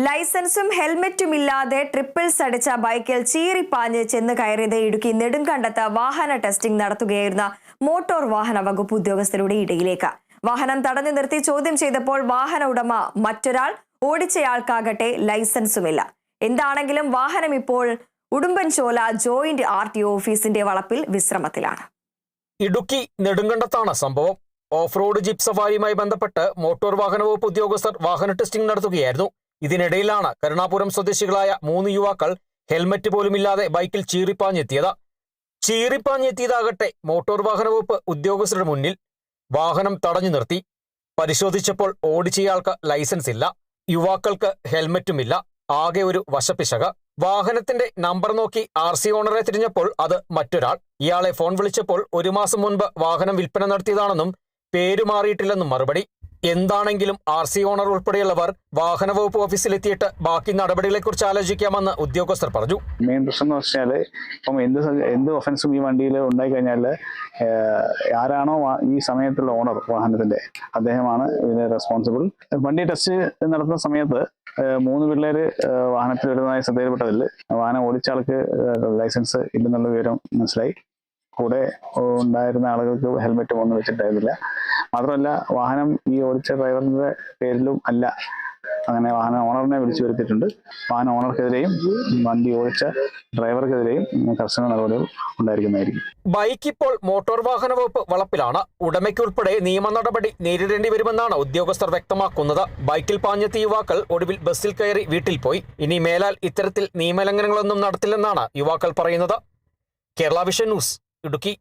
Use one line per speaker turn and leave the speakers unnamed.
ലൈസൻസും ഹെൽമെറ്റുമില്ലാതെ ട്രിപ്പിൾസ് അടിച്ച ബൈക്കിൽ ചീറിപ്പാഞ്ഞ് ചെന്ന് കയറിയത് ഇടുക്കി നെടുങ്കണ്ടത്ത് വാഹന ടെസ്റ്റിംഗ് നടത്തുകയായിരുന്ന മോട്ടോർ വാഹന വകുപ്പ് ഉദ്യോഗസ്ഥരുടെ ഇടയിലേക്ക്. വാഹനം തടഞ്ഞു നിർത്തി ചോദ്യം ചെയ്തപ്പോൾ വാഹന ഉടമ മറ്റൊരാൾ, ഓടിച്ചയാൾക്കാകട്ടെ ലൈസൻസുമില്ല. എന്താണെങ്കിലും വാഹനം ഇപ്പോൾ ഉടുമ്പൻചോല ജോയിന്റ് RTO ഓഫീസിന്റെ വളപ്പിൽ വിശ്രമത്തിലാണ്.
ഇടുക്കി നെടുങ്കണ്ടത്താണ് സംഭവം. ഓഫ് റോഡ് ജീപ്പ് സഫാരിയുമായി ബന്ധപ്പെട്ട് മോട്ടോർ വാഹന വകുപ്പ് ഉദ്യോഗസ്ഥർ വാഹന ടെസ്റ്റിംഗ് നടത്തുകയായിരുന്നു. ഇതിനിടയിലാണ് കരുണാപുരം സ്വദേശികളായ 3 യുവാക്കൾ ഹെൽമറ്റ് പോലുമില്ലാതെ ബൈക്കിൽ ചീറിപ്പാഞ്ഞെത്തിയതാകട്ടെ മോട്ടോർ വാഹന വകുപ്പ് ഉദ്യോഗസ്ഥരുടെ മുന്നിൽ. വാഹനം തടഞ്ഞു നിർത്തി പരിശോധിച്ചപ്പോൾ ഓടിച്ചയാൾക്ക് ലൈസൻസ് ഇല്ല, യുവാക്കൾക്ക് ഹെൽമറ്റുമില്ല. ആകെ ഒരു വശപ്പിശക. വാഹനത്തിന്റെ നമ്പർ നോക്കി RC ഓണറെ തിരിഞ്ഞപ്പോൾ അത് മറ്റൊരാൾ. ഇയാളെ ഫോൺ വിളിച്ചപ്പോൾ 1 മാസം മുൻപ് വാഹനം വിൽപ്പന നടത്തിയതാണെന്നും പേര് മാറിയിട്ടില്ലെന്നും മറുപടി. എന്താണെങ്കിലും RC ഓണർ ഉൾപ്പെടെയുള്ളവർ വാഹന വകുപ്പ് ഓഫീസിലെത്തിയിട്ട് ബാക്കി നടപടികളെക്കുറിച്ച് ആലോചിക്കാമെന്ന് ഉദ്യോഗസ്ഥർ പറഞ്ഞു.
മെയിൻ പ്രശ്നം എന്ന് വെച്ചാൽ ഇപ്പം എന്ത് ഒഫൻസും ഈ വണ്ടിയിൽ ഉണ്ടായി കഴിഞ്ഞാൽ ആരാണോ ഈ സമയത്തുള്ള ഓണർ വാഹനത്തിന്റെ, അദ്ദേഹമാണ് ഇതിന് റെസ്പോൺസിബിൾ. വണ്ടി ടെസ്റ്റ് നടത്തുന്ന സമയത്ത് 3 പിള്ളേര് വാഹനത്തിൽ വരുന്നതായി ശ്രദ്ധയിൽപ്പെട്ടതിൽ വാഹനം ഓടിച്ച ആൾക്ക് ലൈസൻസ് ഇല്ലെന്നുള്ള വിവരം മനസ്സിലായി. കൂടെ ഉണ്ടായിരുന്ന ആളുകൾക്ക് ഹെൽമെറ്റ് ഒന്നും വെച്ചിട്ടായിരുന്നില്ല. മാത്രമല്ല വാഹനം ഈ ഓടിച്ച ഡ്രൈവറിന്റെ പേരിലും അല്ല. അങ്ങനെ വാഹന ഓണറിനെ വിളിച്ചു വരുത്തിയിട്ടുണ്ട്. വാഹന ഓണർക്കെതിരെയും വണ്ടി ഓടിച്ച ഡ്രൈവർക്കെതിരെയും കർശന നടപടികൾ ഉണ്ടായിരിക്കുന്നതായിരിക്കും.
ബൈക്ക് ഇപ്പോൾ മോട്ടോർ വാഹന വകുപ്പ് വളപ്പിലാണ്. ഉടമയ്ക്കുൾപ്പെടെ നിയമ നടപടി നേരിടേണ്ടി വരുമെന്നാണ് ഉദ്യോഗസ്ഥർ വ്യക്തമാക്കുന്നത്. ബൈക്കിൽ പാഞ്ഞെത്തിയ യുവാക്കൾ ഒടുവിൽ ബസ്സിൽ കയറി വീട്ടിൽ പോയി. ഇനി മേലാൽ ഇത്തരത്തിൽ നിയമലംഘനങ്ങളൊന്നും നടത്തില്ലെന്നാണ് യുവാക്കൾ പറയുന്നത്. Kerala vision news, Idukki.